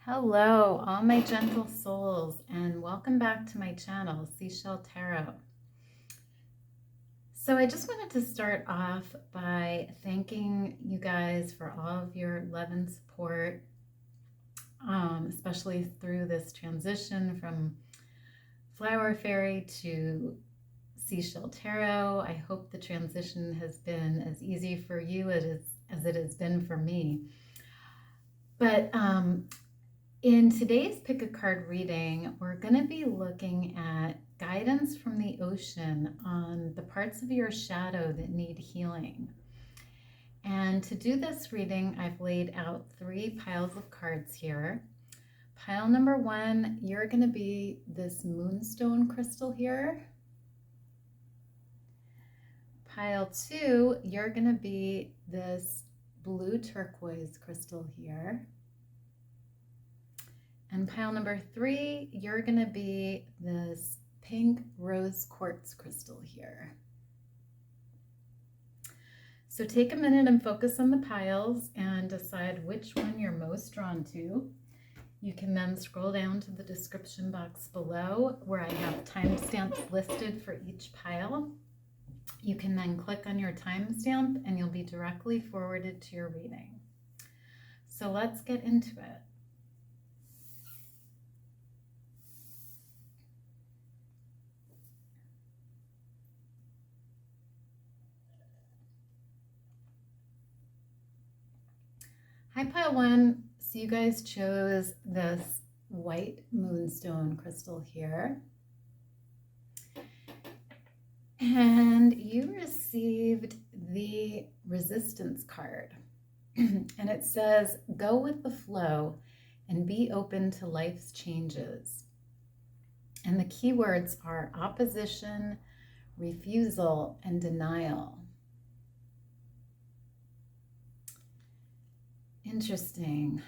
Hello, all my gentle souls, and welcome back to my channel, Seashell Tarot. So I just wanted to start off by thanking you guys for all of your love and support, especially through this transition from Flower Fairy to Seashell Tarot. I hope the transition has been as easy for you as it has been for me. But in today's Pick a Card reading, we're going to be looking at guidance from the ocean on the parts of your shadow that need healing. And to do this reading, I've laid out 3 piles of cards here. Pile number 1, you're going to be this Moonstone crystal here. Pile 2, you're going to be this blue turquoise crystal here. And pile number 3, you're going to be this pink rose quartz crystal here. So take a minute and focus on the piles and decide which one you're most drawn to. You can then scroll down to the description box below where I have timestamps listed for each pile. You can then click on your timestamp and you'll be directly forwarded to your reading. So let's get into it. Hi, pile 1. So you guys chose this white moonstone crystal here. And you received the resistance card. And it says, go with the flow and be open to life's changes. And the keywords are opposition, refusal, and denial. Interesting.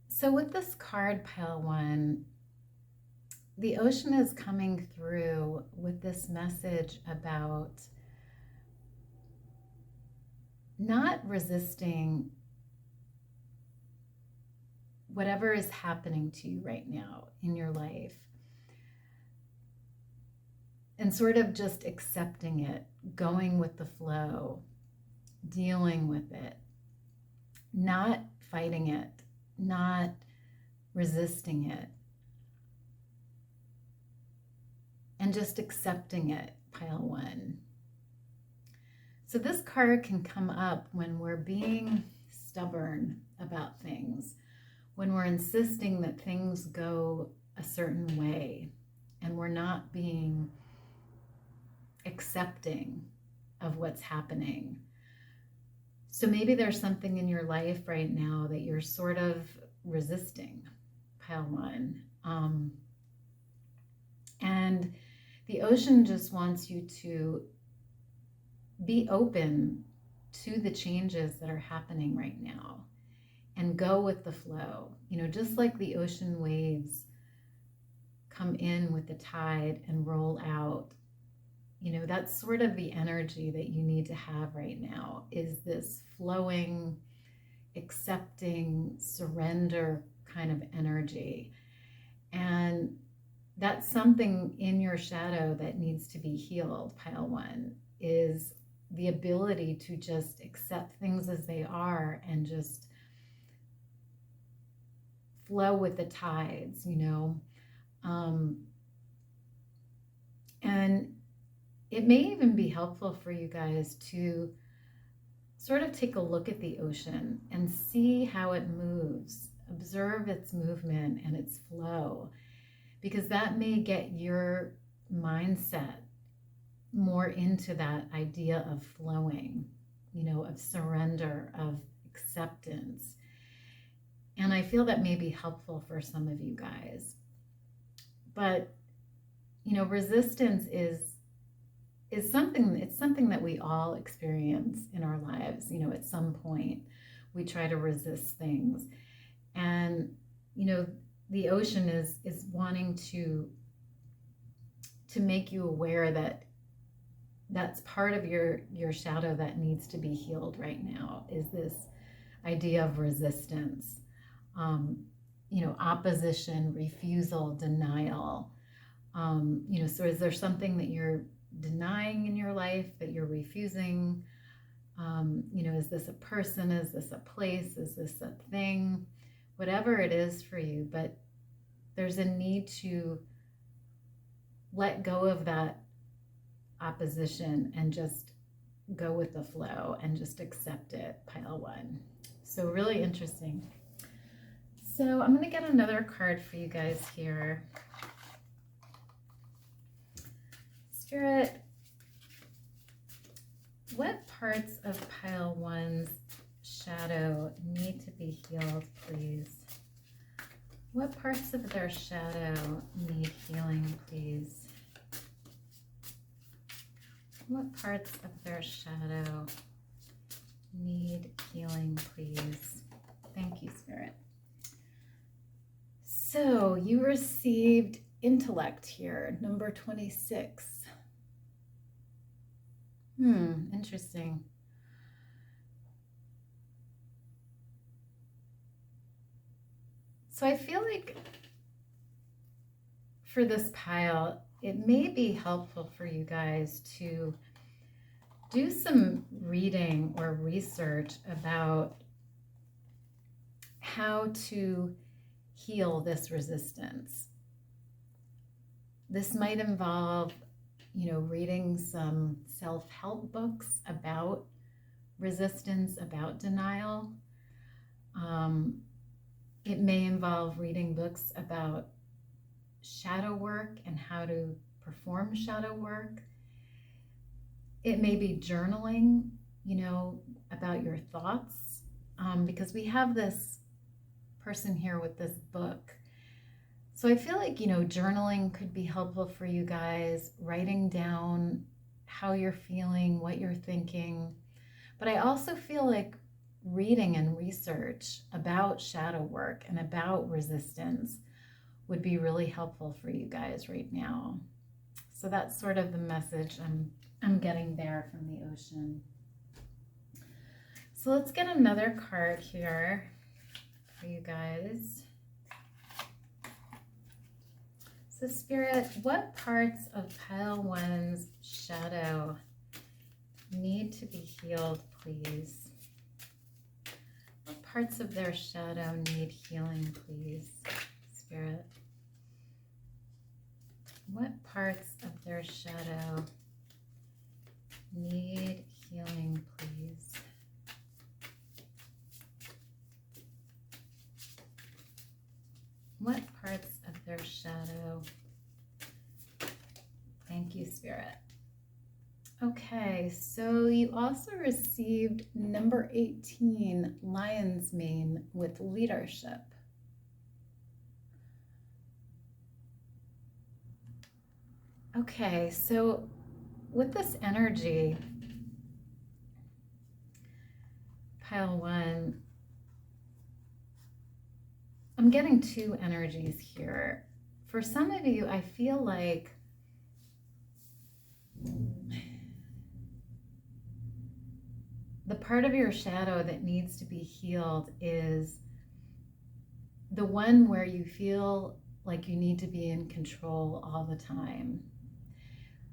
So with this card, pile 1, the ocean is coming through with this message about not resisting whatever is happening to you right now in your life, and sort of just accepting it, going with the flow, dealing with it, not fighting it, not resisting it, and just accepting it, pile 1. So this card can come up when we're being stubborn about things, when we're insisting that things go a certain way, and we're not being accepting of what's happening. So maybe there's something in your life right now that you're sort of resisting, pile 1. And the ocean just wants you to be open to the changes that are happening right now and go with the flow. You know, just like the ocean waves come in with the tide and roll out, you know, that's sort of the energy that you need to have right now, is this flowing, accepting, surrender kind of energy. And that's something in your shadow that needs to be healed, pile 1, is the ability to just accept things as they are and just flow with the tides, you know. And it may even be helpful for you guys to sort of take a look at the ocean and see how it moves, observe its movement and its flow, because that may get your mindset more into that idea of flowing, you know, of surrender, of acceptance. And I feel that may be helpful for some of you guys. But, you know, resistance is something that we all experience in our lives. You know, at some point we try to resist things, and you know, the ocean is wanting to make you aware that that's part of your shadow that needs to be healed right now, is this idea of resistance, opposition, refusal, denial. So is there something that you're denying in your life, that you're refusing? Is this a person? Is this a place? Is this a thing? Whatever it is for you, but there's a need to let go of that opposition and just go with the flow and just accept it, pile one. So really interesting. So I'm going to get another card for you guys here. Spirit, what parts of pile one's shadow need to be healed, please? What parts of their shadow need healing, please? What parts of their shadow need healing, please? Thank you, Spirit. So you received intellect here, number 26. Interesting. So I feel like for this pile, it may be helpful for you guys to do some reading or research about how to heal this resistance. This might involve, reading some self-help books about resistance, about denial. It may involve reading books about shadow work and how to perform shadow work. It may be journaling, about your thoughts, because we have this person here with this book. So I feel like, journaling could be helpful for you guys, writing down how you're feeling, what you're thinking. But I also feel like reading and research about shadow work and about resistance would be really helpful for you guys right now. So that's sort of the message I'm getting there from the ocean. So let's get another card here for you guys. So Spirit, what parts of pile one's shadow need to be healed, please? What parts of their shadow need healing, please, Spirit? What parts of their shadow need healing, please? What parts of their shadow? Thank you, Spirit. Okay, so you also received number 18, Lion's Mane, with leadership. Okay, so with this energy, pile one, I'm getting two energies here. For some of you, I feel like the part of your shadow that needs to be healed is the one where you feel like you need to be in control all the time,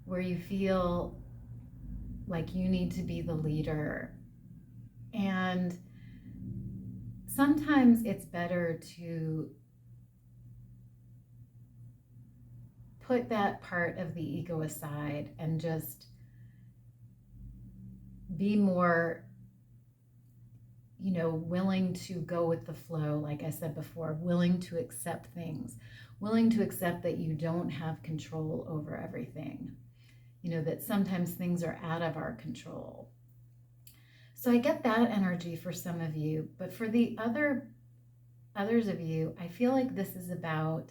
where you feel like you need to be the leader. And sometimes it's better to put that part of the ego aside and just be more, willing to go with the flow. Like I said before, willing to accept things, willing to accept that you don't have control over everything, that sometimes things are out of our control. So I get that energy for some of you, but for the others of you, I feel like this is about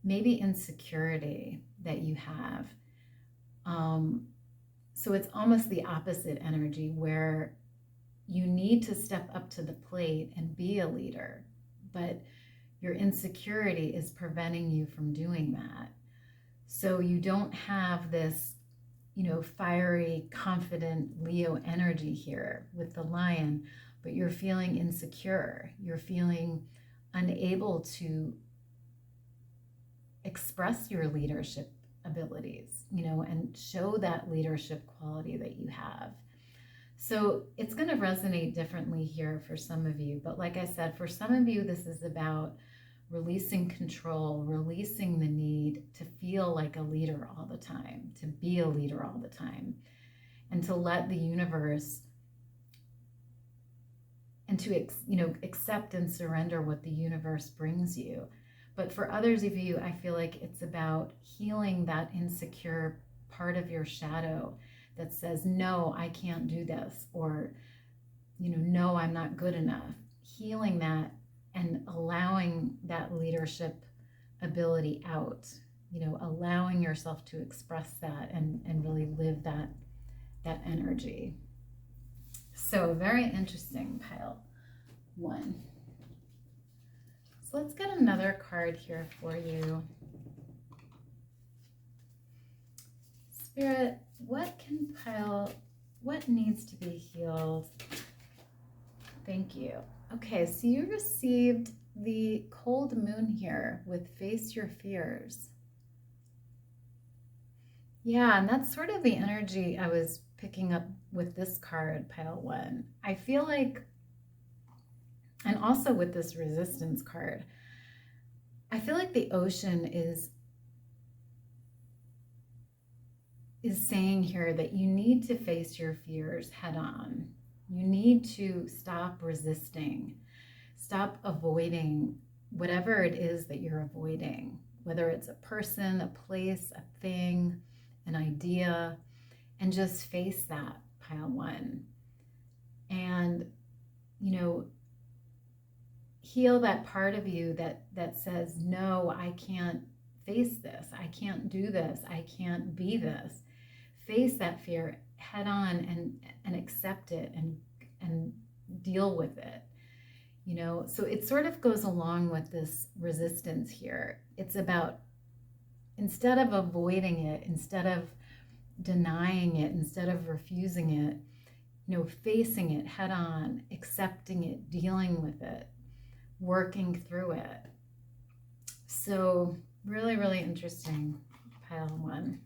maybe insecurity that you have. So it's almost the opposite energy, where you need to step up to the plate and be a leader, but your insecurity is preventing you from doing that. So you don't have this fiery, confident Leo energy here with the lion, but you're feeling insecure. You're feeling unable to express your leadership abilities, and show that leadership quality that you have. So it's going to resonate differently here for some of you. But like I said, for some of you, this is about releasing control, releasing the need to feel like a leader all the time, to be a leader all the time, and to let the universe, and to accept and surrender what the universe brings you. But for others of you, I feel like it's about healing that insecure part of your shadow that says, no, I can't do this, or, no, I'm not good enough. Healing that and allowing that leadership ability out, allowing yourself to express that and really live that energy. So very interesting, pile 1. So let's get another card here for you. Spirit, what needs to be healed? Thank you. Okay, so you received the cold moon here with face your fears. Yeah, and that's sort of the energy I was picking up with this card, pile 1. I feel like, and also with this resistance card, I feel like the ocean is saying here that you need to face your fears head on. You need to stop resisting, stop avoiding whatever it is that you're avoiding, whether it's a person, a place, a thing, an idea, and just face that, pile 1. And, heal that part of you that says, no, I can't face this. I can't do this. I can't be this. Face that fear head on and accept it and deal with it. So it sort of goes along with this resistance here. It's about, instead of avoiding it, instead of denying it, instead of refusing it, facing it head on, accepting it, dealing with it, working through it. So really, really interesting, pile 1.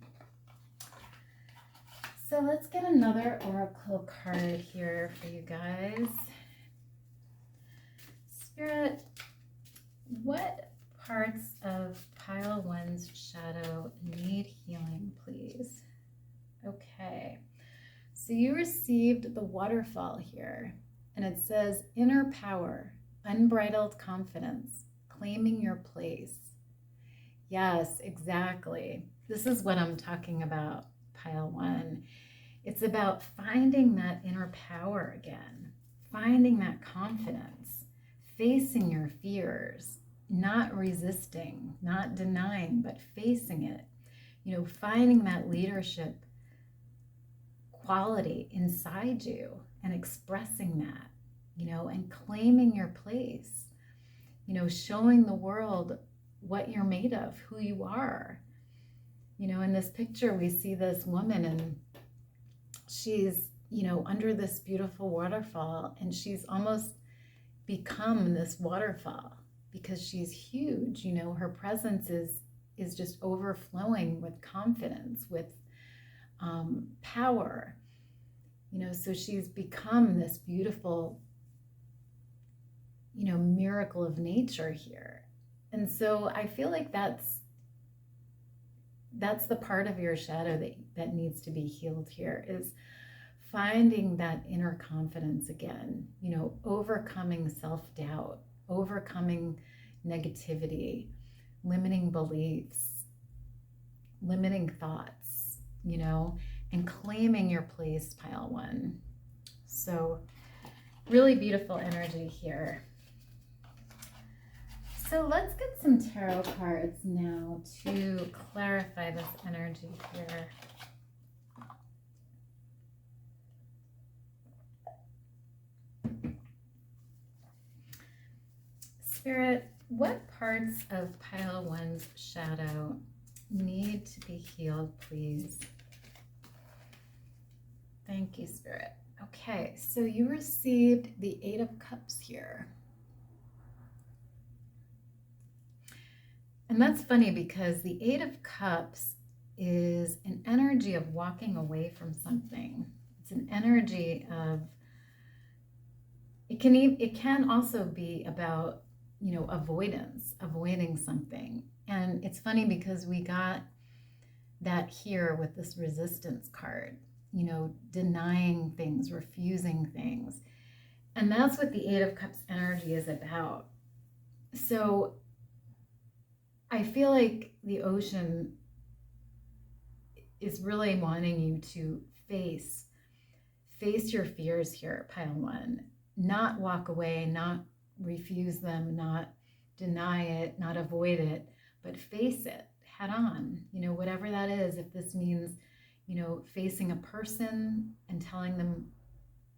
So let's get another oracle card here for you guys. Spirit, what parts of pile 1's shadow need healing, please? Okay, so you received the waterfall here, and it says inner power, unbridled confidence, claiming your place. Yes, exactly. This is what I'm talking about, pile 1. It's about finding that inner power again, finding that confidence, facing your fears, not resisting, not denying, but facing it, finding that leadership quality inside you and expressing that, and claiming your place, showing the world what you're made of, who you are. In this picture, we see this woman, and she's, under this beautiful waterfall, and she's almost become this waterfall because she's huge. Her presence is just overflowing with confidence, with power. So she's become this beautiful, miracle of nature here. And so I feel like that's the part of your shadow that needs to be healed here, is finding that inner confidence again, overcoming self-doubt, overcoming negativity, limiting beliefs, limiting thoughts, and claiming your place, pile 1. So really beautiful energy here. So let's get some tarot cards now to clarify this energy here. Spirit, what parts of pile 1's shadow need to be healed, please? Thank you, Spirit. Okay, so you received the Eight of Cups here. And that's funny because the Eight of Cups is an energy of walking away from something. It's an energy of, it can also be about, avoiding something. And it's funny because we got that here with this resistance card, denying things, refusing things. And that's what the Eight of Cups energy is about. So I feel like the ocean is really wanting you to face your fears here, pile one. Not walk away, not refuse them, not deny it, not avoid it, but face it head on, whatever that is. If this means, facing a person and telling them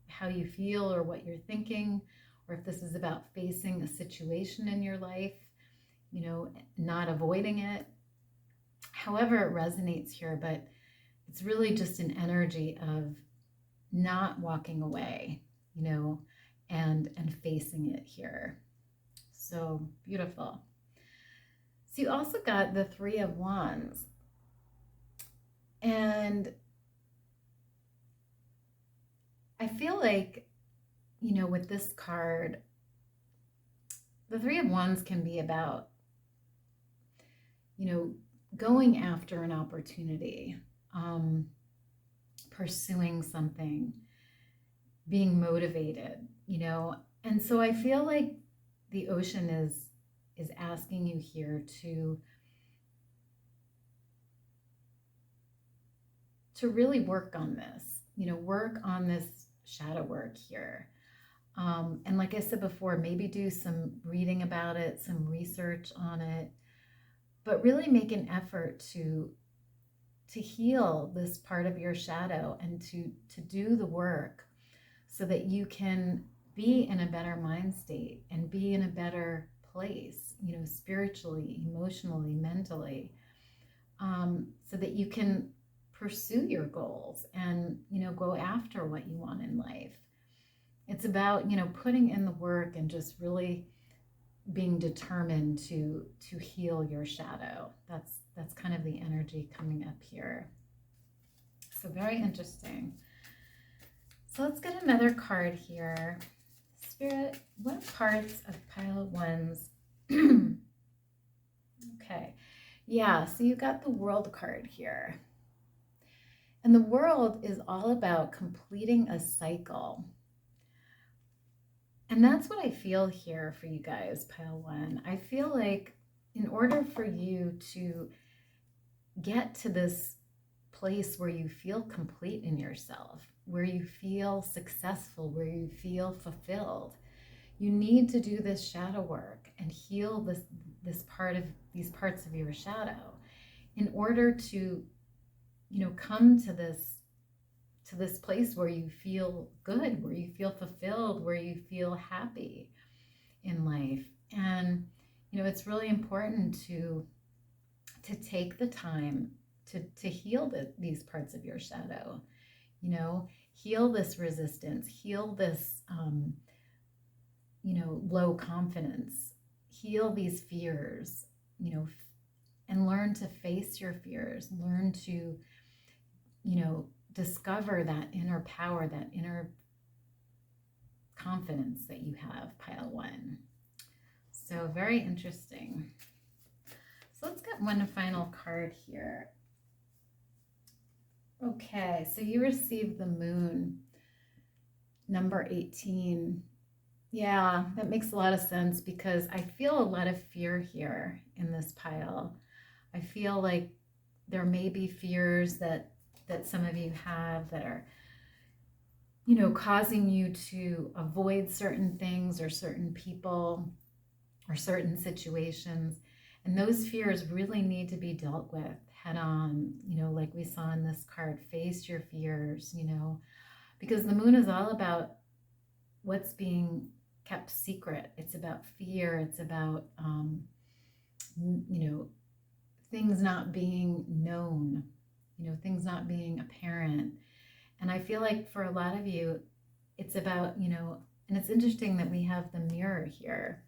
how you feel or what you're thinking, or if this is about facing a situation in your life, not avoiding it, however it resonates here, but it's really just an energy of not walking away, and facing it here. So beautiful. So you also got the Three of Wands. And I feel like, with this card, the Three of Wands can be about, going after an opportunity, pursuing something, being motivated, and so I feel like the ocean is asking you here to really work on this, work on this shadow work here. And like I said before, maybe do some reading about it, some research on it, but really make an effort to heal this part of your shadow and to do the work so that you can be in a better mind state and be in a better place, spiritually, emotionally, mentally, so that you can pursue your goals and, go after what you want in life. It's about, putting in the work and just really being determined to heal your shadow. That's kind of the energy coming up here. So very interesting. So let's get another card here. Spirit, what parts of pile ones? Okay. Yeah, so you got the World card here. And the World is all about completing a cycle. And that's what I feel here for you guys, pile one. I feel like in order for you to get to this place where you feel complete in yourself, where you feel successful, where you feel fulfilled, you need to do this shadow work and heal these parts of your shadow in order to, come to this place where you feel good, where you feel fulfilled, where you feel happy in life. And, it's really important to take the time to heal these parts of your shadow, heal this resistance, heal this, low confidence, heal these fears, and learn to face your fears, learn to, discover that inner power, that inner confidence that you have, pile one. So very interesting. So let's get one final card here. Okay, so you received the Moon, number 18. Yeah, that makes a lot of sense because I feel a lot of fear here in this pile. I feel like there may be fears that some of you have that are, causing you to avoid certain things or certain people or certain situations. And those fears really need to be dealt with head on, like we saw in this card, face your fears, because the Moon is all about what's being kept secret. It's about fear. It's about, things not being known, things not being apparent. And I feel like for a lot of you, it's about, and it's interesting that we have the mirror here.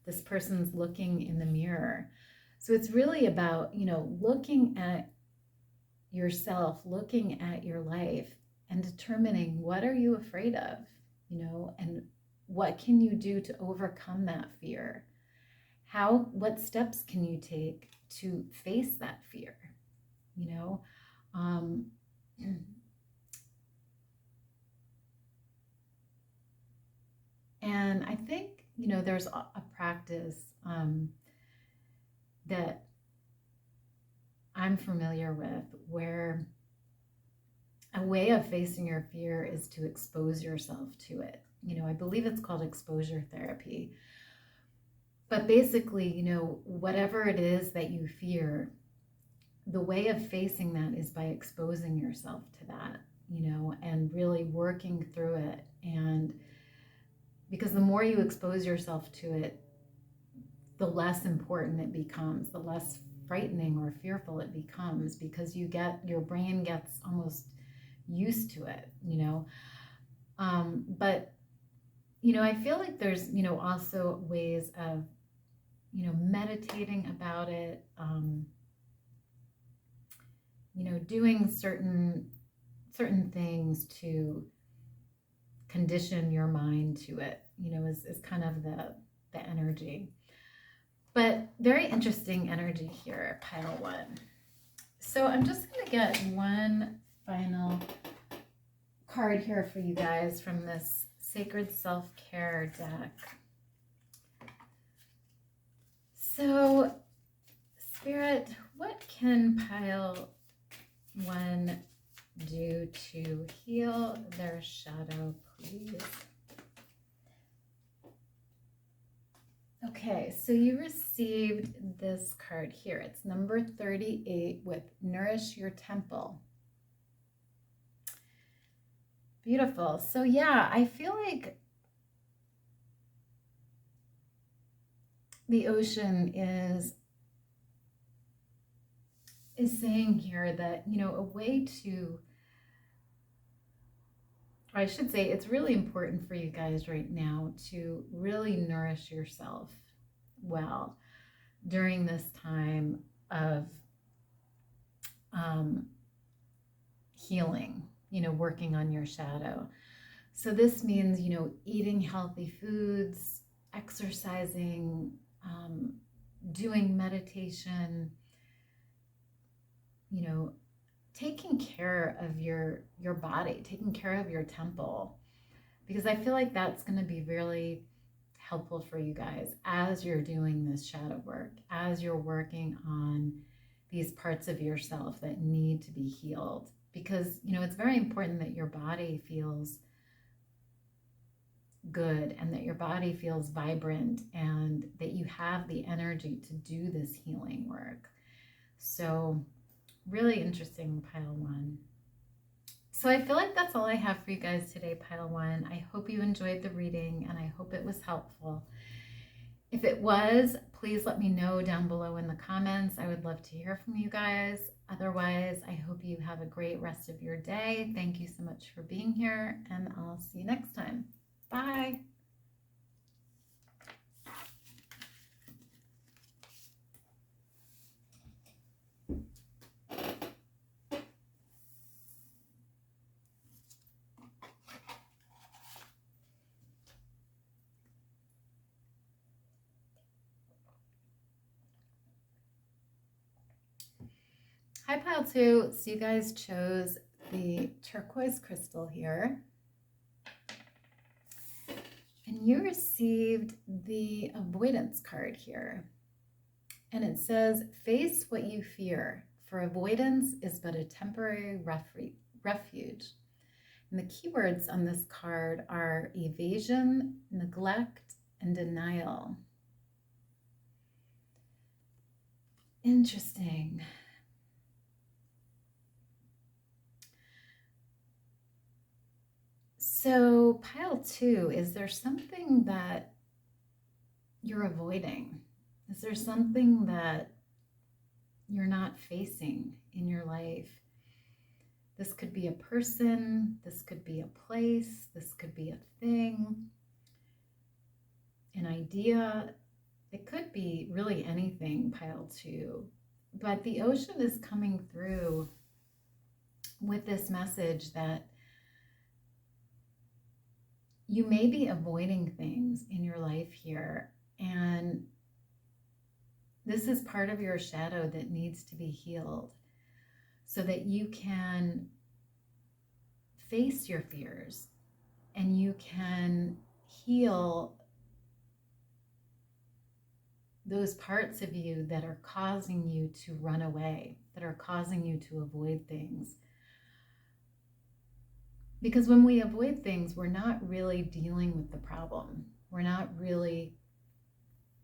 This person's looking in the mirror. So it's really about, looking at yourself, looking at your life and determining what are you afraid of, and what can you do to overcome that fear? What steps can you take to face that fear? Um, and I think, there's a practice that I'm familiar with where a way of facing your fear is to expose yourself to it. I believe it's called exposure therapy. But basically, whatever it is that you fear, the way of facing that is by exposing yourself to that, and really working through it. And because the more you expose yourself to it, the less important it becomes, the less frightening or fearful it becomes, because your brain gets almost used to it, but I feel like there's also ways of meditating about it, doing certain things to condition your mind to it, is kind of the energy. But very interesting energy here, pile one. So I'm just going to get one final card here for you guys from this Sacred Self-Care deck. So, Spirit, what can pile one do to heal their shadow, please? Okay, so you received this card here. It's number 38 with Nourish Your Temple. Beautiful. So yeah, I feel like the ocean is saying here that, a way to, or I should say, it's really important for you guys right now to really nourish yourself well during this time of healing, working on your shadow. So this means, eating healthy foods, exercising, doing meditation, taking care of your body, taking care of your temple, because I feel like that's going to be really helpful for you guys as you're doing this shadow work, as you're working on these parts of yourself that need to be healed, because it's very important that your body feels good and that your body feels vibrant and that you have the energy to do this healing work. So really interesting, pile one. So I feel like that's all I have for you guys today, pile one. I hope you enjoyed the reading and I hope it was helpful. If it was, please let me know down below in the comments. I would love to hear from you guys. Otherwise, I hope you have a great rest of your day. Thank you so much for being here, and I'll see you next time. Bye. Hi, pile two. So you guys chose the turquoise crystal here. And you received the avoidance card here. And it says, face what you fear, for avoidance is but a temporary refuge. And the keywords on this card are evasion, neglect, and denial. Interesting. So pile two, is there something that you're avoiding? Is there something that you're not facing in your life? This could be a person, this could be a place, this could be a thing, an idea. It could be really anything, pile 2. But the ocean is coming through with this message that you may be avoiding things in your life here, and this is part of your shadow that needs to be healed so that you can face your fears and you can heal those parts of you that are causing you to run away, that are causing you to avoid things. Because when we avoid things, we're not really dealing with the problem. We're not really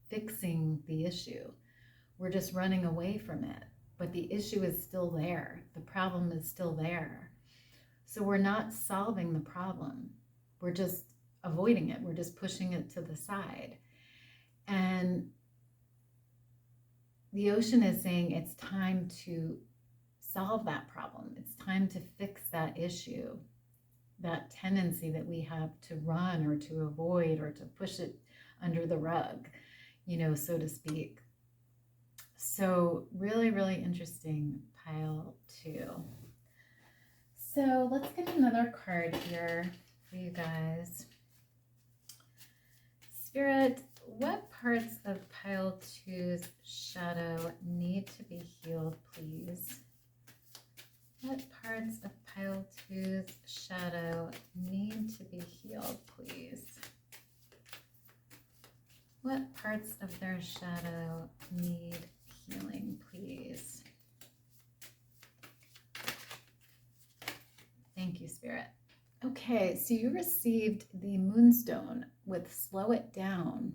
fixing the issue. We're just running away from it. But the issue is still there. The problem is still there. So we're not solving the problem. We're just avoiding it. We're just pushing it to the side. And the ocean is saying it's time to solve that problem. It's time to fix that issue, that tendency that we have to run or to avoid or to push it under the rug, so to speak. So really, really interesting, pile 2. So let's get another card here for you guys. Spirit, what parts of pile 2's shadow need to be healed, please? What parts of pile 2's shadow need to be healed, please? What parts of their shadow need healing, please? Thank you, Spirit. Okay, so you received the Moonstone with Slow It Down.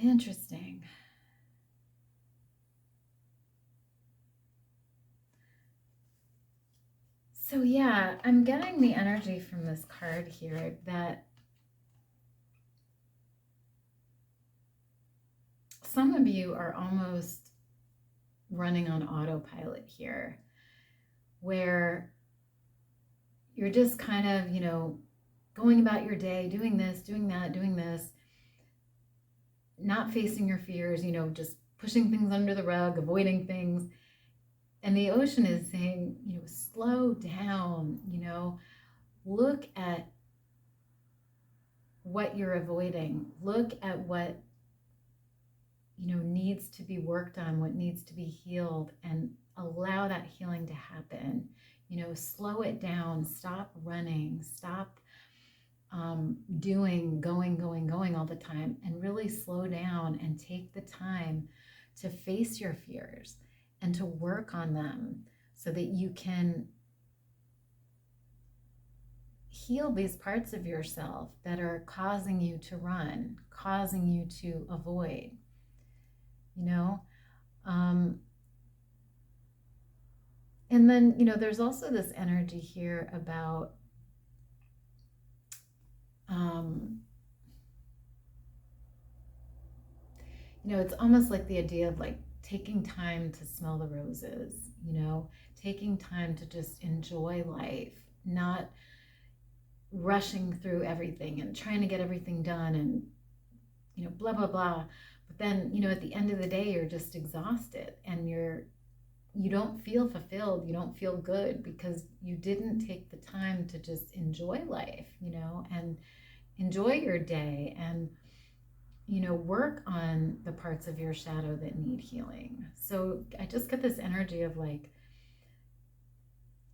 Interesting. So yeah, I'm getting the energy from this card here that some of you are almost running on autopilot here, where you're just kind of, going about your day, doing this, doing that, doing this, not facing your fears, just pushing things under the rug, avoiding things. And the ocean is saying, slow down, look at what you're avoiding. Look at what, needs to be worked on, what needs to be healed, and allow that healing to happen. Slow it down, stop running, stop going all the time, and really slow down and take the time to face your fears and to work on them so that you can heal these parts of yourself that are causing you to run, causing you to avoid, and then, there's also this energy here about it's almost like the idea of like taking time to smell the roses, taking time to just enjoy life, not rushing through everything and trying to get everything done and, blah, blah, blah. But then, at the end of the day, you're just exhausted and you don't feel fulfilled. You don't feel good because you didn't take the time to just enjoy life, and enjoy your day and, work on the parts of your shadow that need healing. So I just get this energy of like,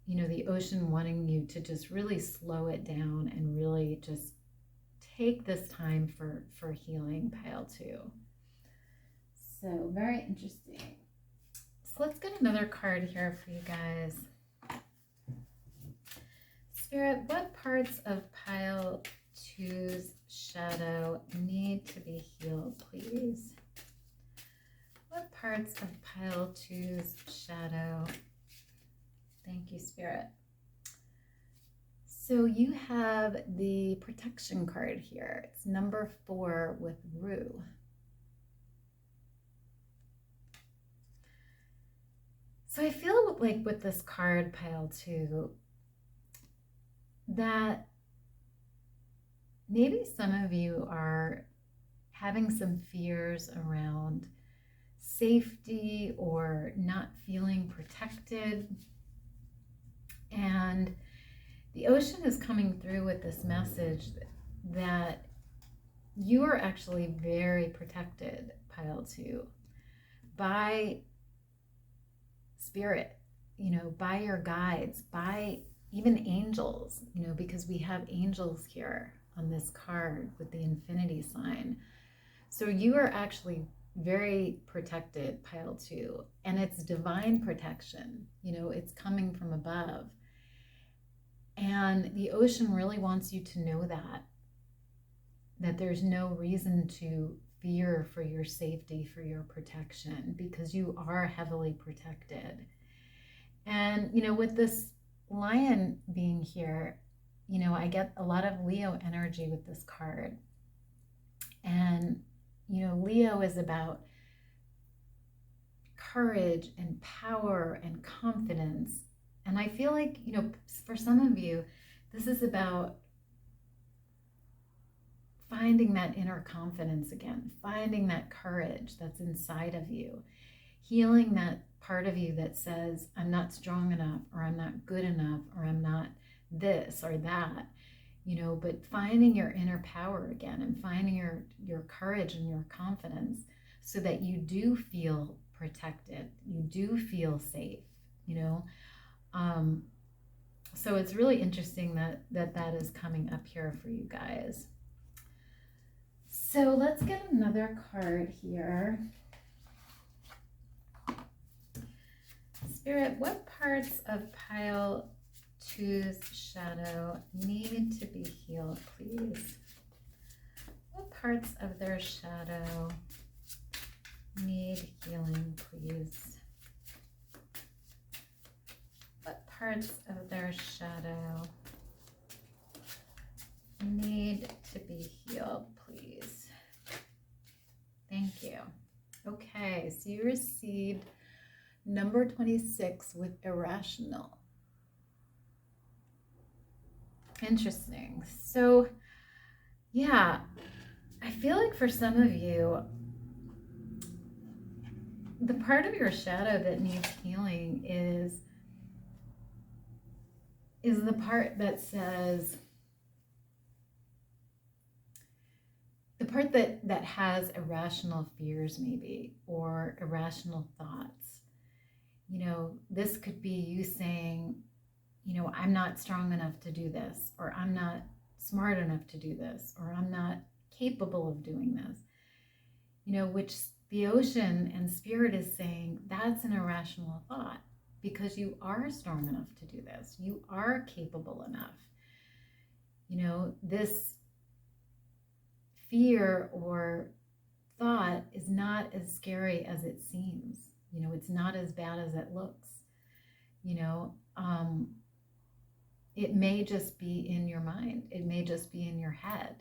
the ocean wanting you to just really slow it down and really just take this time for healing, pile 2. So very interesting. So let's get another card here for you guys. Spirit, what parts of pile 2's shadow need to be healed, please? What parts of pile 2's shadow? Thank you, Spirit. So you have the protection card here. It's number 4 with Rue. So I feel like with this card, pile 2, that maybe some of you are having some fears around safety or not feeling protected. And the ocean is coming through with this message that you are actually very protected, pile 2, by spirit, by your guides, by even angels, because we have angels here on this card with the infinity sign. So you are actually very protected, pile 2, and it's divine protection. It's coming from above. And the ocean really wants you to know that there's no reason to fear for your safety, for your protection, because you are heavily protected. And, with this lion being here, I get a lot of Leo energy with this card. And, Leo is about courage and power and confidence. And I feel like, for some of you, this is about finding that inner confidence again, finding that courage that's inside of you, healing that part of you that says, I'm not strong enough, or I'm not good enough, or I'm not this or that, but finding your inner power again and finding your courage and your confidence so that you do feel protected, you do feel safe, so it's really interesting that is coming up here for you guys. So let's get another card here. Spirit, what parts of pile 2's shadow need to be healed, please? What parts of their shadow need healing, please? What parts of their shadow need to be healed, please? Thank you. Okay, so you received number 26 with irrational. Interesting. So, yeah, I feel like for some of you, the part of your shadow that needs healing is the part that says, the part that has irrational fears maybe, or irrational thoughts. This could be you saying, I'm not strong enough to do this, or I'm not smart enough to do this, or I'm not capable of doing this, which the ocean and spirit is saying that's an irrational thought, because you are strong enough to do this. You are capable enough. This fear or thought is not as scary as it seems. It's not as bad as it looks. It may just be in your mind. It may just be in your head,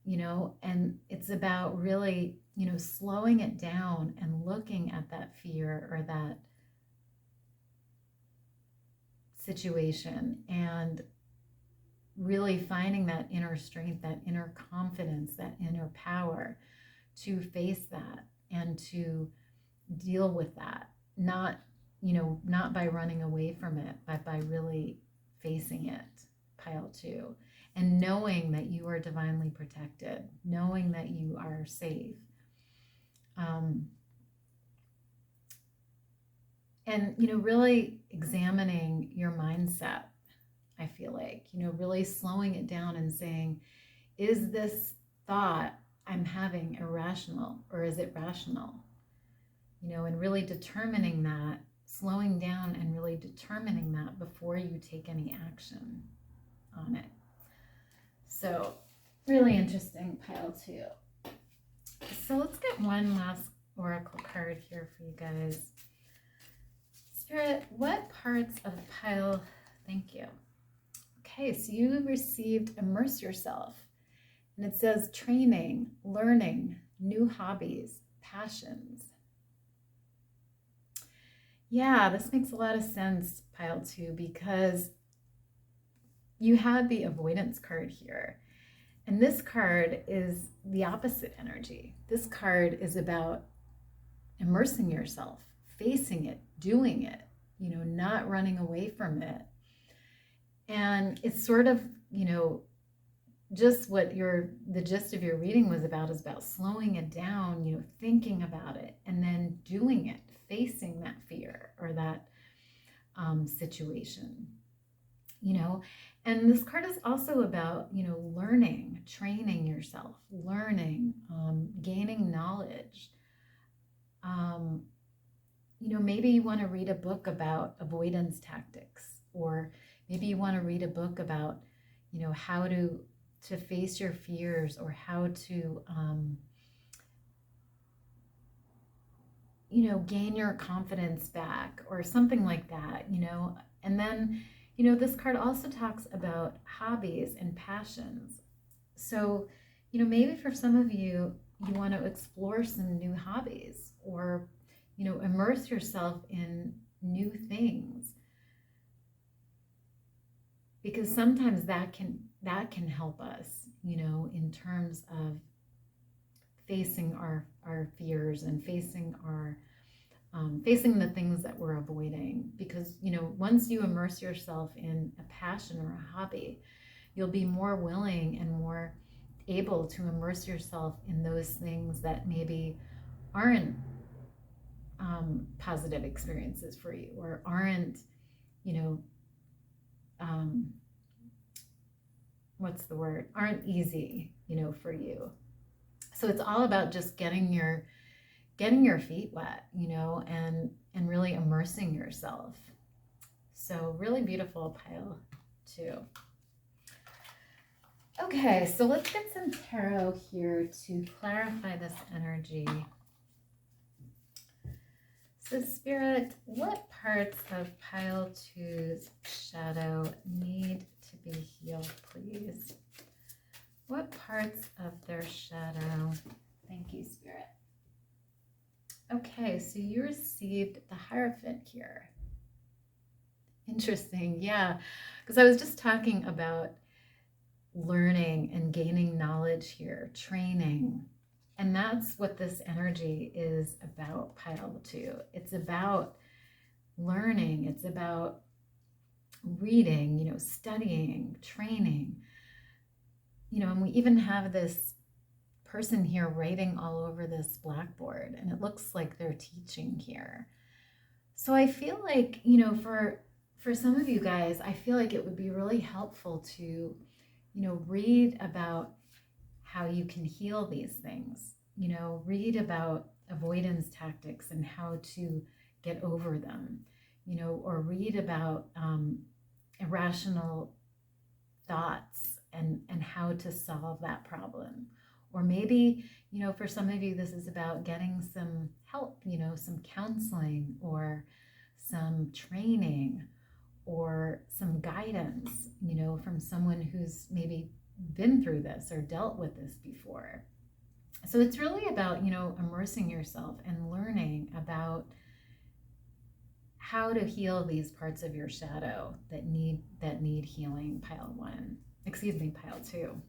and it's about really, slowing it down and looking at that fear or that situation and really finding that inner strength, that inner confidence, that inner power to face that and to deal with that. Not by running away from it, but by really facing it, pile 2, and knowing that you are divinely protected, knowing that you are safe. And, really examining your mindset, I feel like, really slowing it down and saying, is this thought I'm having irrational, or is it rational? And really determining that, slowing down and really determining that before you take any action on it. So really interesting, pile 2. So let's get one last oracle card here for you guys. Spirit, what parts of pile, thank you. Okay, so you received immerse yourself, and it says training, learning, new hobbies, passions. Yeah, this makes a lot of sense, pile two, because you had the avoidance card here. And this card is the opposite energy. This card is about immersing yourself, facing it, doing it, not running away from it. And it's sort of, just what the gist of your reading was about, is about slowing it down, thinking about it and then doing it, facing that fear or that situation, and this card is also about, learning, training yourself, learning, gaining knowledge. Maybe you want to read a book about avoidance tactics, or maybe you want to read a book about, how to face your fears, or how to, gain your confidence back, or something like that, and then, this card also talks about hobbies and passions. So, maybe for some of you, you want to explore some new hobbies, or, immerse yourself in new things, because sometimes that can help us, in terms of facing our fears and facing facing the things that we're avoiding. Because once you immerse yourself in a passion or a hobby, you'll be more willing and more able to immerse yourself in those things that maybe aren't positive experiences for you, or aren't, um, what's the word, aren't easy, for you. So it's all about just getting your feet wet, and really immersing yourself. So really beautiful, pile two. Okay, so let's get some tarot here to clarify this energy. So Spirit, what parts of pile two's shadow need to be healed, please? What parts of their shadow? Thank you, Spirit. Okay, so you received the Hierophant here. Interesting, yeah, because I was just talking about learning and gaining knowledge here, training. And that's what this energy is about, pile two. It's about learning. It's about reading, studying, training. And we even have this person here writing all over this blackboard, and it looks like they're teaching here. So I feel like, for some of you guys, I feel like it would be really helpful to, read about how you can heal these things, read about avoidance tactics and how to get over them, or read about irrational thoughts and how to solve that problem. Or maybe, for some of you, this is about getting some help, some counseling or some training or some guidance, from someone who's maybe been through this or dealt with this before. So it's really about, immersing yourself and learning about how to heal these parts of your shadow that need healing, pile two.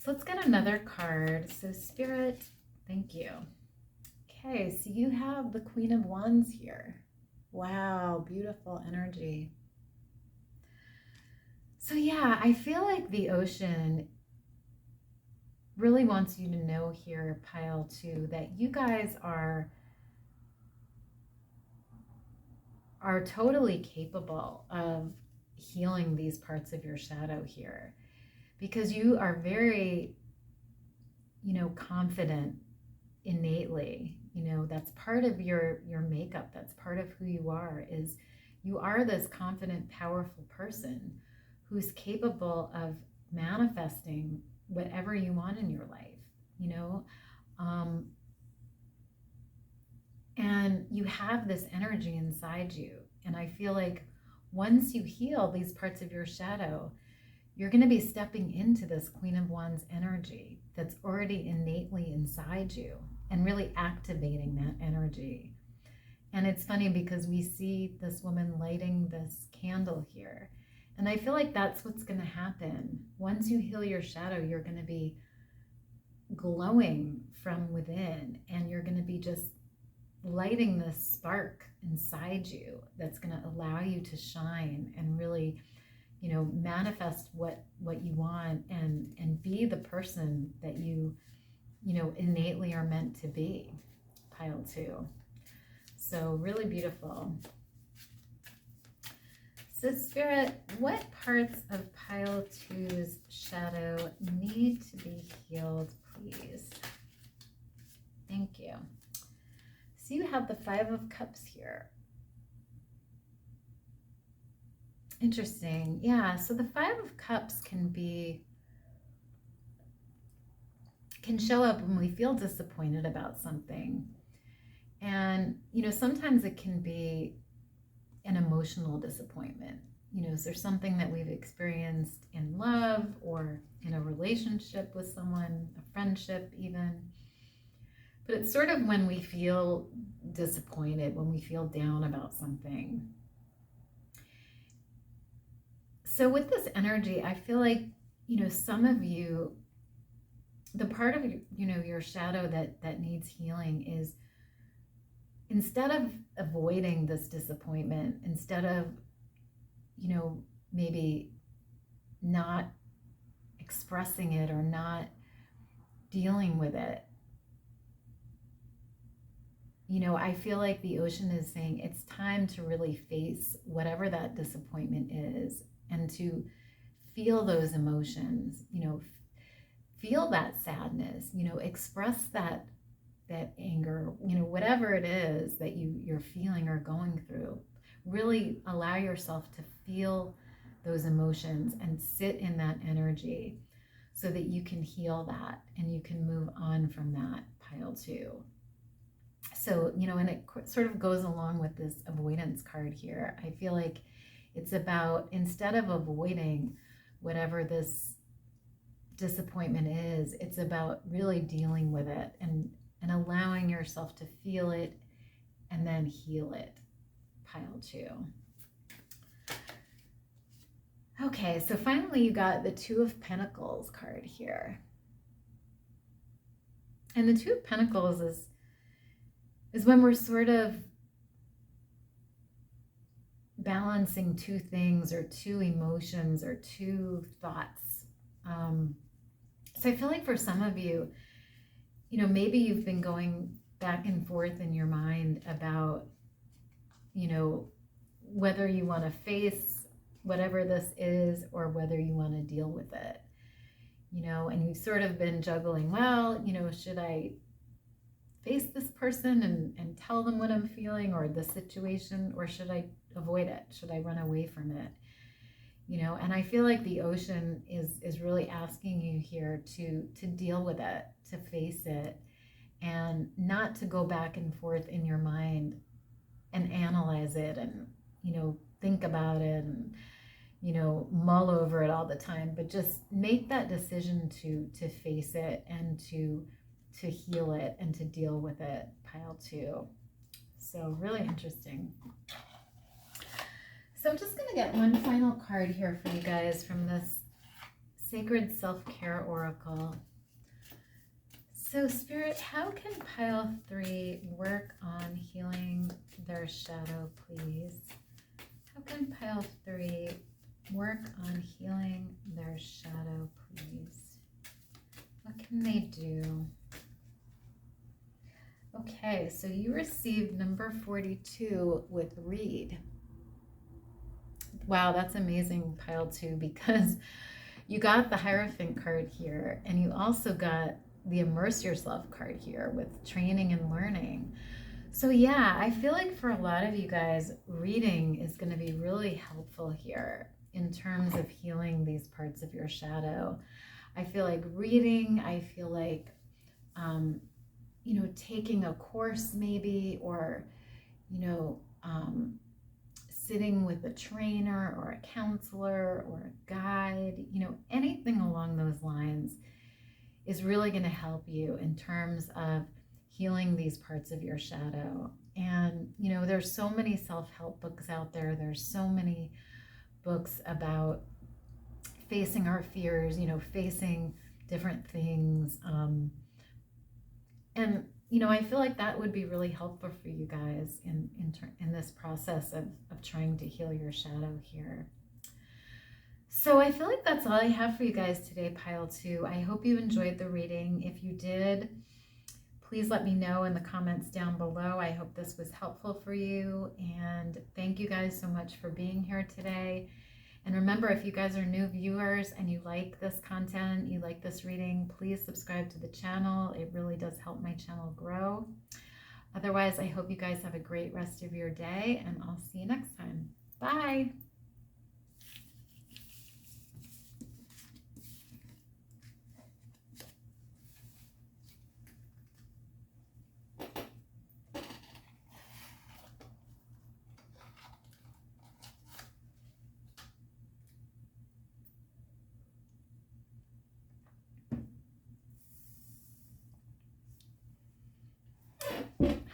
So let's get another card. So Spirit, thank you. Okay, so you have the Queen of Wands here. Wow, beautiful energy. So yeah, I feel like the ocean really wants you to know here, pile two, that you guys are totally capable of healing these parts of your shadow here, because you are very, confident innately. That's part of your makeup. That's part of who you are, is you are this confident, powerful person who's capable of manifesting whatever you want in your life, and you have this energy inside you. And I feel like once you heal these parts of your shadow, you're going to be stepping into this Queen of Wands energy that's already innately inside you, and really activating that energy. And it's funny because we see this woman lighting this candle here. And I feel like that's what's going to happen. Once you heal your shadow, you're going to be glowing from within, and you're going to be just lighting this spark inside you that's going to allow you to shine and really, you know, manifest what you want, and be the person that you know, innately are meant to be. Pile 2. So really beautiful. So Spirit, what parts of pile 2's shadow need to be healed, please? Thank you. So you have the 5 of Cups here. Interesting. Yeah, so the 5 of Cups can show up when we feel disappointed about something. And, you know, sometimes it can be an emotional disappointment. You know, is there something that we've experienced in love or in a relationship with someone, a friendship even? But it's sort of when we feel disappointed, when we feel down about something. So with this energy, I feel like, you know, some of you, the part of, you know, your shadow that needs healing is, instead of avoiding this disappointment, instead of, you know, maybe not expressing it or not dealing with it, you know, I feel like the ocean is saying it's time to really face whatever that disappointment is, and to feel those emotions, you know, feel that sadness, you know, express that anger, you know, whatever it is that you're feeling or going through. Really allow yourself to feel those emotions and sit in that energy so that you can heal that and you can move on from that, pile 2. So, you know, and it sort of goes along with this avoidance card here. I feel like it's about, instead of avoiding whatever this disappointment is, it's about really dealing with it and allowing yourself to feel it and then heal it, pile 2. Okay, so finally you got the 2 of Pentacles card here. And the 2 of Pentacles is when we're sort of balancing 2 things or 2 emotions or 2 thoughts. So I feel like for some of you, you know, maybe you've been going back and forth in your mind about, you know, whether you want to face whatever this is or whether you want to deal with it, you know, and you've sort of been juggling, well, you know, should I face this person and tell them what I'm feeling or the situation, or should I avoid it? Should I run away from it? You know, and I feel like the ocean is really asking you here to deal with it, to face it, and not to go back and forth in your mind and analyze it and, you know, think about it and, you know, mull over it all the time, but just make that decision to face it and to heal it and to deal with it, pile 2. So really interesting. So I'm just going to get one final card here for you guys from this Sacred Self-Care Oracle. So Spirit, how can pile 3 work on healing their shadow, please? How can pile 3 work on healing their shadow, please? What can they do? Okay, so you received number 42 with read. Wow, that's amazing, pile 2, because you got the Hierophant card here, and you also got the Immerse Yourself card here with training and learning. So yeah, I feel like for a lot of you guys, reading is going to be really helpful here in terms of healing these parts of your shadow. I feel like reading, I feel like, you know, taking a course maybe, or, you know, sitting with a trainer or a counselor or a guide, you know, anything along those lines is really going to help you in terms of healing these parts of your shadow. And, you know, there's so many self-help books out there. There's so many books about facing our fears, you know, facing different things. And, you know, I feel like that would be really helpful for you guys in this process of trying to heal your shadow here. So I feel like that's all I have for you guys today, pile 2. I hope you enjoyed the reading. If you did, please let me know in the comments down below. I hope this was helpful for you. And thank you guys so much for being here today. And remember, if you guys are new viewers and you like this content, you like this reading, please subscribe to the channel. It really does help my channel grow. Otherwise, I hope you guys have a great rest of your day, and I'll see you next time. Bye.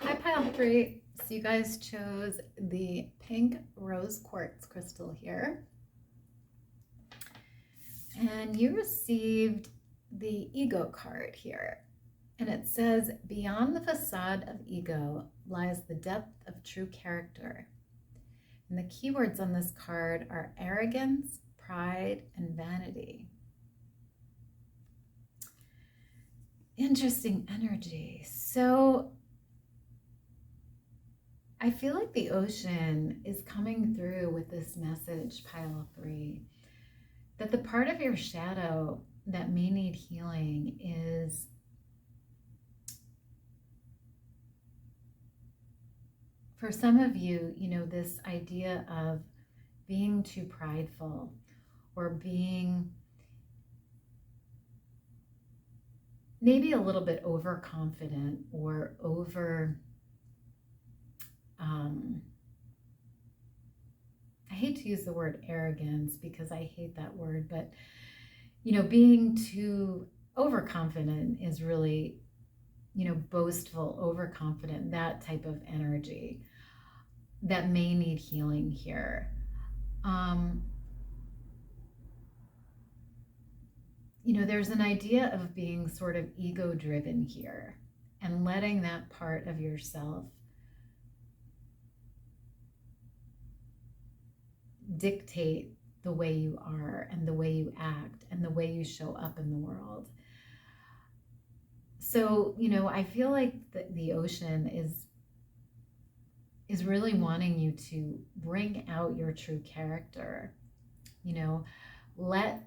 Hi, pile 3. So you guys chose the pink rose quartz crystal here. And you received the ego card here. And it says, beyond the facade of ego lies the depth of true character. And the keywords on this card are arrogance, pride, and vanity. Interesting energy. So I feel like the ocean is coming through with this message, pile 3, that the part of your shadow that may need healing is for some of you, you know, this idea of being too prideful or being maybe a little bit overconfident or I hate to use the word arrogance because I hate that word, but, you know, being too overconfident is really, you know, boastful, overconfident, that type of energy that may need healing here. You know, there's an idea of being sort of ego driven here and letting that part of yourself dictate the way you are and the way you act and the way you show up in the world. So, you know, I feel like the ocean is really wanting you to bring out your true character. You know, let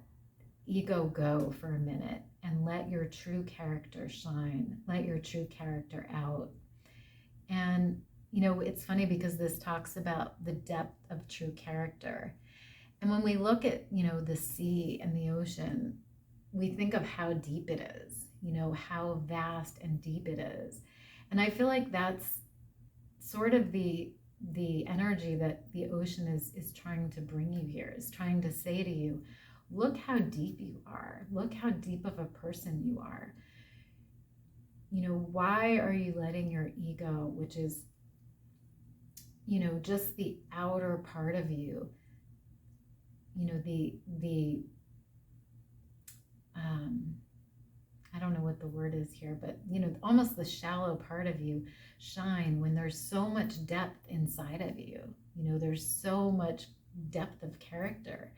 ego go for a minute and let your true character shine. Let your true character out. And you know, it's funny because this talks about the depth of true character. And when we look at, you know, the sea and the ocean, we think of how deep it is, you know, how vast and deep it is. And I feel like that's sort of the energy that the ocean is trying to bring you here, is trying to say to you, look how deep you are. Look how deep of a person you are. You know, why are you letting your ego, which is, you know, just the outer part of you, you know, I don't know what the word is here, but, you know, almost the shallow part of you shine when there's so much depth inside of you. You know, there's so much depth of character.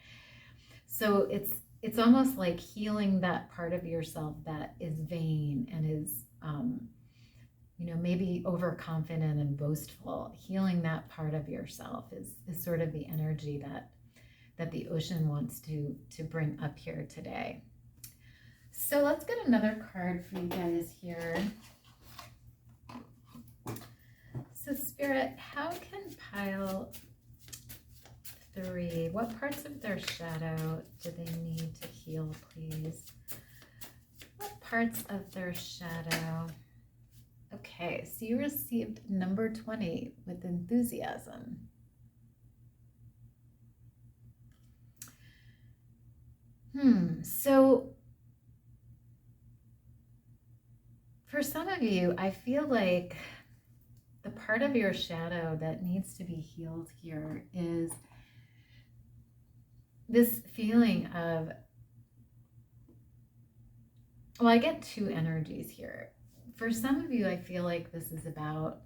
So it's almost like healing that part of yourself that is vain and is, you know, maybe overconfident and boastful. Healing that part of yourself is sort of the energy that the ocean wants to bring up here today. So let's get another card for you guys here. So Spirit, how can pile 3, what parts of their shadow do they need to heal, please? What parts of their shadow? Okay, so you received number 20 with enthusiasm. So for some of you, I feel like the part of your shadow that needs to be healed here is this feeling of, well, I get two energies here. For some of you, I feel like this is about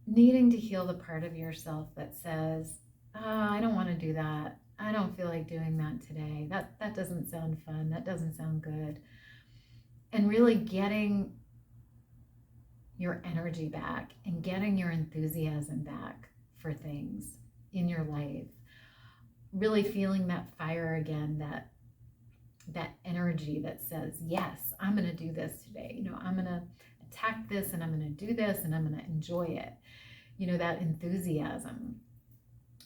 needing to heal the part of yourself that says, oh, I don't want to do that. I don't feel like doing that today. That doesn't sound fun. That doesn't sound good. And really getting your energy back and getting your enthusiasm back for things in your life. Really feeling that fire again, that energy that says, yes, I'm going to do this today. You know, I'm going to attack this and I'm going to do this and I'm going to enjoy it. You know, that enthusiasm.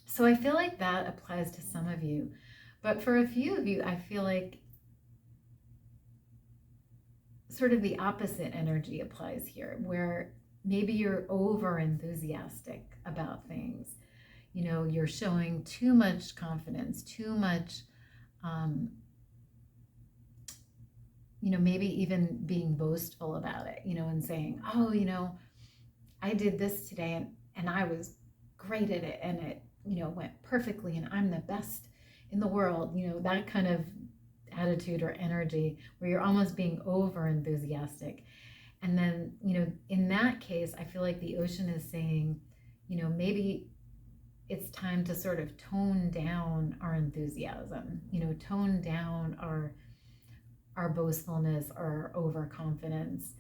So I feel like that applies to some of you. But for a few of you, I feel like sort of the opposite energy applies here, where maybe you're over enthusiastic about things. You know, you're showing too much confidence, too much, you know, maybe even being boastful about it, you know, and saying, oh, you know, I did this today and I was great at it and it, you know, went perfectly and I'm the best in the world. You know, that kind of attitude or energy where you're almost being over enthusiastic. And then, you know, in that case, I feel like the ocean is saying, you know, maybe it's time to sort of tone down our enthusiasm, you know, tone down our boastfulness or overconfidence.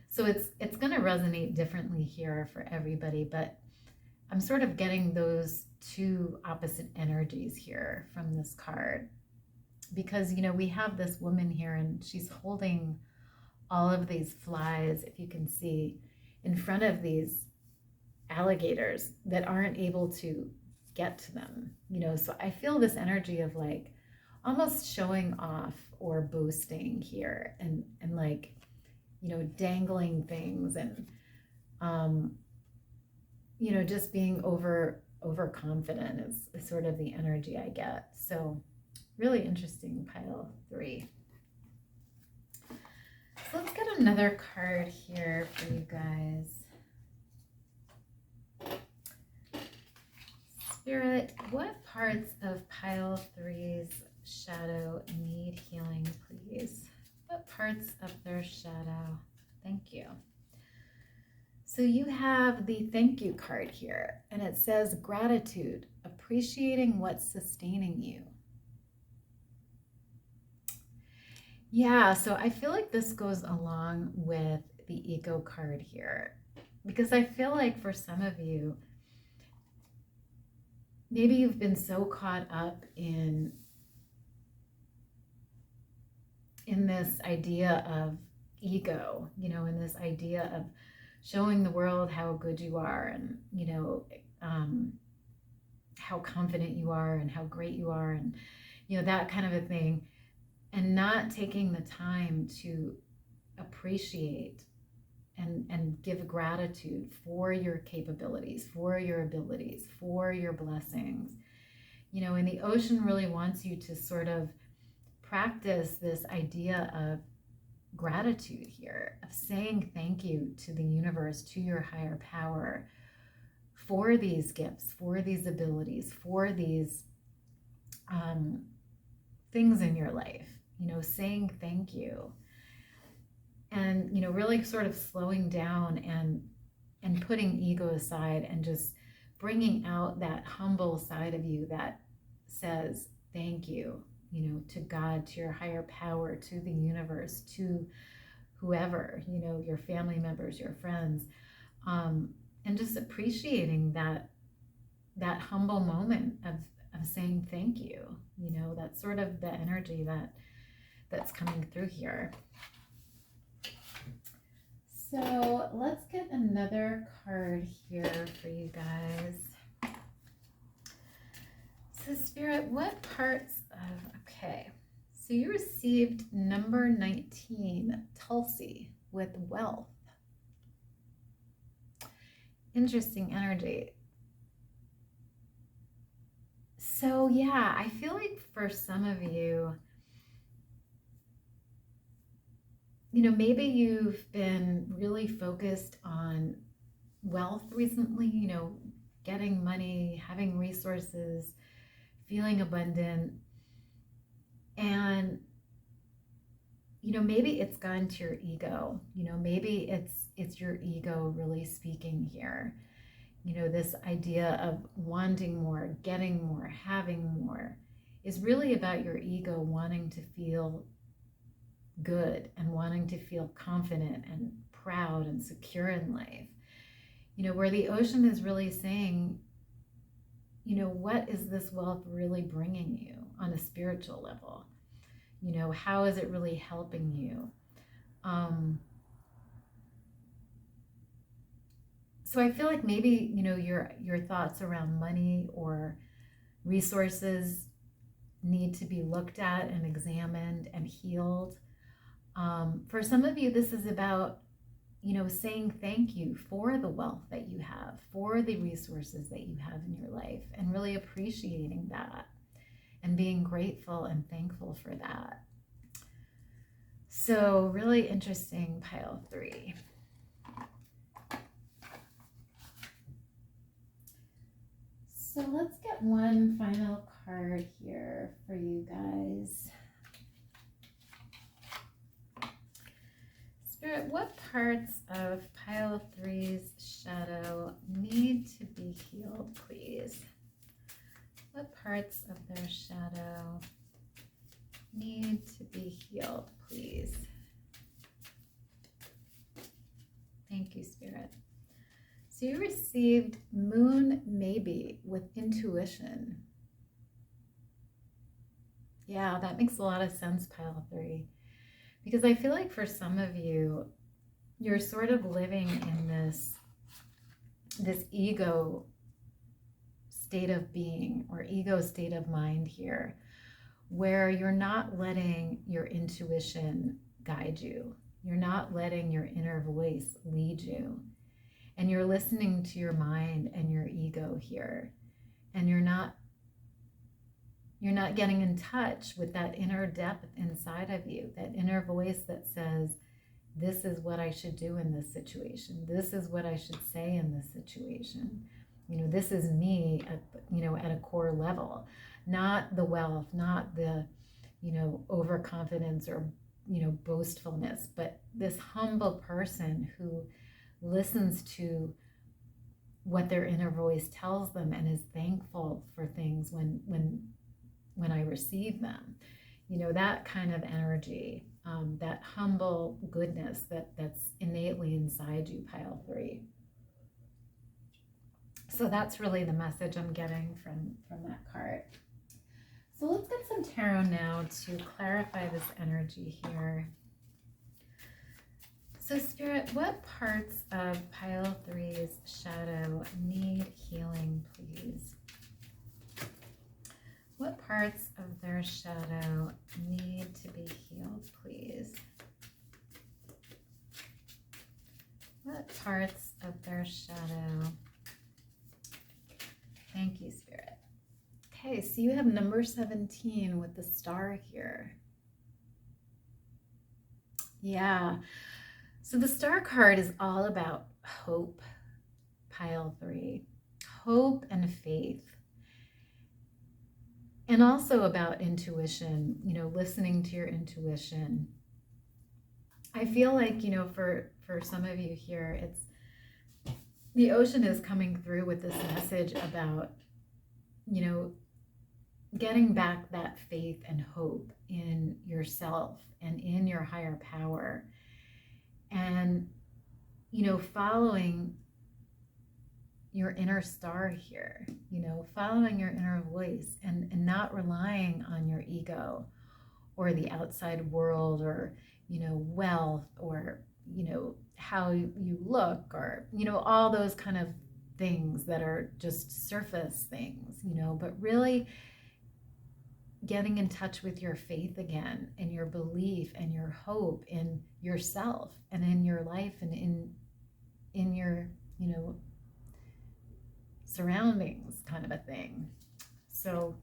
So it's going to resonate differently here for everybody, but I'm sort of getting those two opposite energies here from this card. Because, you know, we have this woman here and she's holding all of these flies, if you can see, in front of these alligators that aren't able to get to them, you know. So I feel this energy of like almost showing off or boasting here and like, you know, dangling things and, you know, just being overconfident is sort of the energy I get. So really interesting, pile 3. So let's get another card here for you guys. Spirit, what parts of pile 3's shadow need healing, please? What parts of their shadow? Thank you. So you have the thank you card here, and it says gratitude, appreciating what's sustaining you. Yeah, so I feel like this goes along with the ego card here, because I feel like for some of you, maybe you've been so caught up in this idea of ego, you know, in this idea of showing the world how good you are and, you know, how confident you are and how great you are and, you know, that kind of a thing. And not taking the time to appreciate and give gratitude for your capabilities, for your abilities, for your blessings. You know, and the ocean really wants you to sort of practice this idea of gratitude here, of saying thank you to the universe, to your higher power, for these gifts, for these abilities, for these things in your life. You know, saying thank you and, you know, really sort of slowing down and putting ego aside and just bringing out that humble side of you that says thank you, you know, to God, to your higher power, to the universe, to whoever, you know, your family members, your friends, and just appreciating that humble moment of saying thank you. You know, that's sort of the energy that's coming through here. So let's get another card here for you guys. So Spirit, what parts of, okay, so you received number 19, Tulsi, with wealth. Interesting energy. So yeah, I feel like for some of you, maybe you've been really focused on wealth recently, getting money, having resources, feeling abundant. And, maybe it's gone to your ego. Maybe it's your ego really speaking here. This idea of wanting more, getting more, having more is really about your ego wanting to feel good and wanting to feel confident and proud and secure in life. Where the ocean is really saying, what is this wealth really bringing you on a spiritual level? How is it really helping you? So I feel like maybe, your thoughts around money or resources need to be looked at and examined and healed. For some of you, this is about, saying thank you for the wealth that you have, for the resources that you have in your life, and really appreciating that and being grateful and thankful for that. So really interesting, pile 3. So let's get one final card here for you guys. Spirit, what parts of pile 3's shadow need to be healed, please? What parts of their shadow need to be healed, please? Thank you, Spirit. So you received Moon Maybe with intuition. Yeah, that makes a lot of sense, pile 3. Because I feel like for some of you, you're sort of living in this ego state of being or ego state of mind here, where you're not letting your intuition guide you. You're not letting your inner voice lead you. And you're listening to your mind and your ego here. And you're not getting in touch with that inner depth inside of you, that inner voice that says, this is what I should do in this situation. This is what I should say in this situation. This is me at a core level, not the wealth, not the, overconfidence or, boastfulness, but this humble person who listens to what their inner voice tells them and is thankful for things when I receive them. That kind of energy, that humble goodness that's innately inside you, pile 3. So that's really the message I'm getting from that card. So let's get some tarot now to clarify this energy here. So Spirit, what parts of pile 3's shadow need healing, please? What parts of their shadow need to be healed, please? What parts of their shadow? Thank you, Spirit. Okay, so you have number 17 with the star here. Yeah. So the star card is all about hope, pile 3. Hope and faith. And also about intuition, listening to your intuition. I feel like, for some of you here, it's the ocean is coming through with this message about, getting back that faith and hope in yourself and in your higher power. And, following your inner star here, following your inner voice and not relying on your ego or the outside world or, wealth or, how you look or, all those kind of things that are just surface things, but really getting in touch with your faith again and your belief and your hope in yourself and in your life and in your, surroundings kind of a thing. So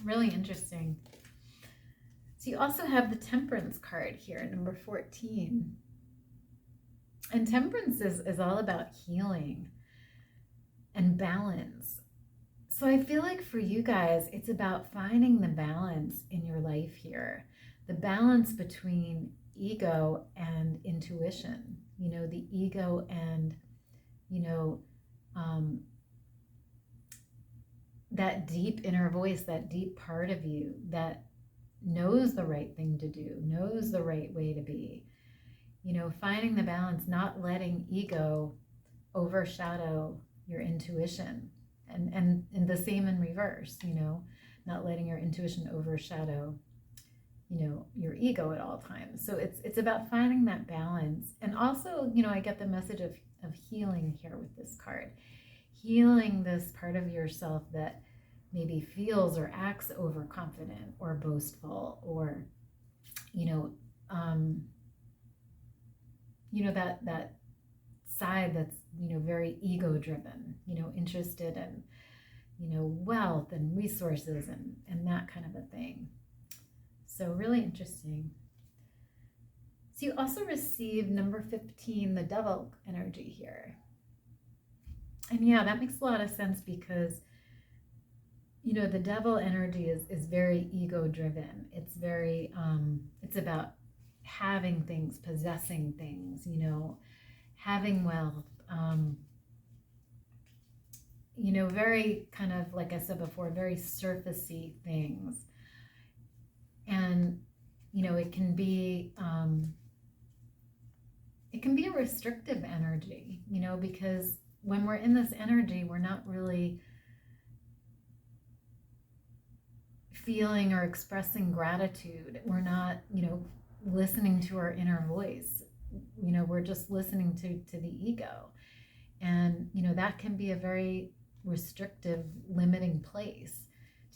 really interesting. So So you also have the Temperance card here, number 14. And Temperance is all about healing and balance. So I feel like for you guys, it's about finding the balance in your life here. The balance between ego and intuition, you know, the ego and, you know, that deep inner voice, that deep part of you that knows the right thing to do, knows the right way to be, you know, finding the balance, not letting ego overshadow your intuition, and the same in reverse, you know, not letting your intuition overshadow, you know, your ego at all times. So it's about finding that balance. And also, you know, I get the message of healing here with this card, healing this part of yourself that maybe feels or acts overconfident or boastful, or that side that's, you know, very ego driven, you know, interested in, you know, wealth and resources and that kind of a thing. So really interesting. So you also receive number 15, the Devil energy here. And yeah, that makes a lot of sense because, you know, the Devil energy is very ego driven. It's very, it's about having things, possessing things, you know, having wealth, you know, very kind of, like I said before, very surfacey things. And, you know, it can be a restrictive energy, you know, because when we're in this energy, we're not really feeling or expressing gratitude. We're not, you know, listening to our inner voice. You know, we're just listening to the ego. And, you know, that can be a very restrictive, limiting place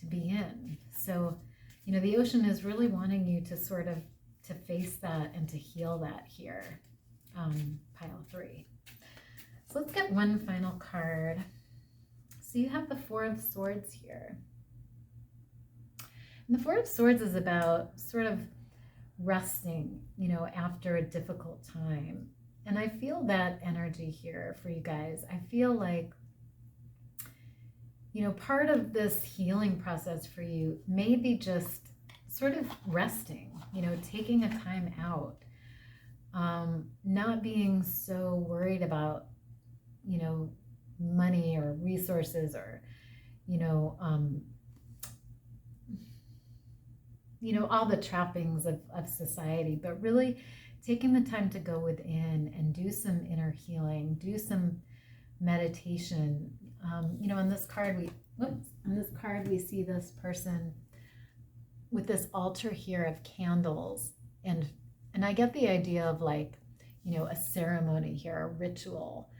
to be in. So, you know, the ocean is really wanting you to sort of to face that and to heal that here, pile 3. So let's get one final card. So you have the Four of Swords here. And the Four of Swords is about sort of resting, you know, after a difficult time. And I feel that energy here for you guys. I feel like, you know, part of this healing process for you may be just sort of resting, you know, taking a time out, not being so worried about, you know, money or resources or, you know, all the trappings of society, but really taking the time to go within and do some inner healing, do some meditation. You know, on this card we see this person with this altar here of candles, and I get the idea of, like, you know, a ceremony here, a ritual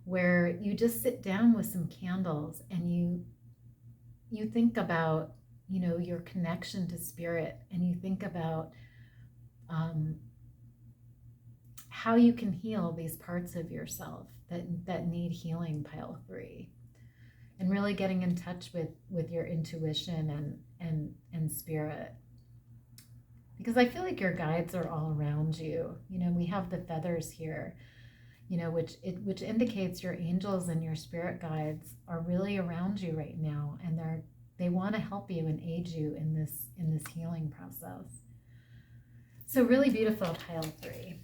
where you just sit down with some candles and you think about, you know, your connection to spirit, and you think about how you can heal these parts of yourself that need healing, pile 3, and really getting in touch with your intuition and spirit. Because I feel like your guides are all around you. You know, we have the feathers here, you know, which indicates your angels and your spirit guides are really around you right now, and they want to help you and aid you in this healing process. So really beautiful, pile 3.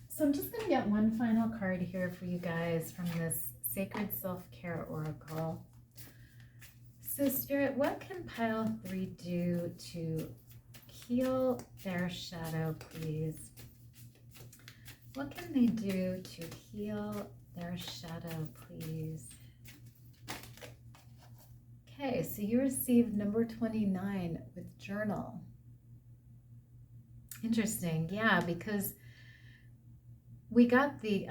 So I'm just going to get one final card here for you guys from this Sacred Self-Care Oracle. So Spirit, what can pile 3 do to heal their shadow, please? What can they do to heal their shadow, please? Okay, so you received number 29 with journal. Interesting, yeah, because we got the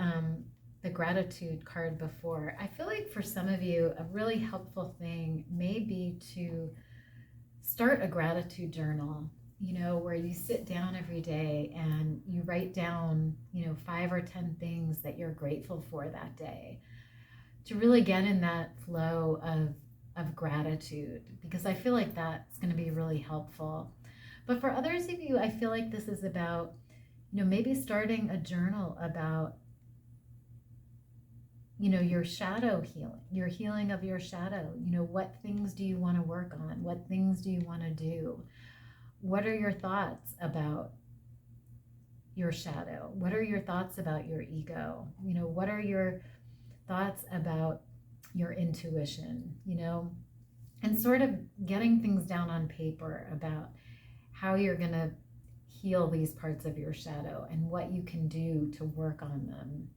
gratitude card before. I feel like for some of you, a really helpful thing may be to start a gratitude journal, you know, where you sit down every day and you write down, you know, 5 or 10 things that you're grateful for that day, to really get in that flow of gratitude, because I feel like that's going to be really helpful. But for others of you, I feel like this is about, maybe starting a journal about, your shadow healing, your healing of your shadow. What things do you want to work on? What things do you want to do? What are your thoughts about your shadow? What are your thoughts about your ego? What are your thoughts about your intuition? And sort of getting things down on paper about how you're going to heal these parts of your shadow and what you can do to work on them,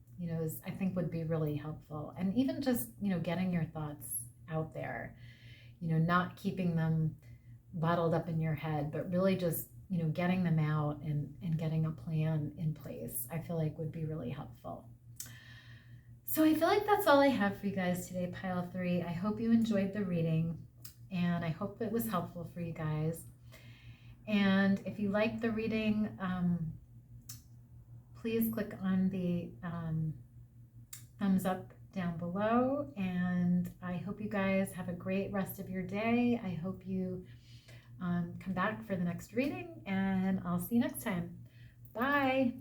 I think would be really helpful. And even just, getting your thoughts out there, not keeping them bottled up in your head, but really just, getting them out and getting a plan in place, I feel like would be really helpful. So I feel like that's all I have for you guys today, Pile 3. I hope you enjoyed the reading, and I hope it was helpful for you guys. And if you like the reading, please click on the thumbs up down below. And I hope you guys have a great rest of your day. I hope you come back for the next reading, and I'll see you next time. Bye.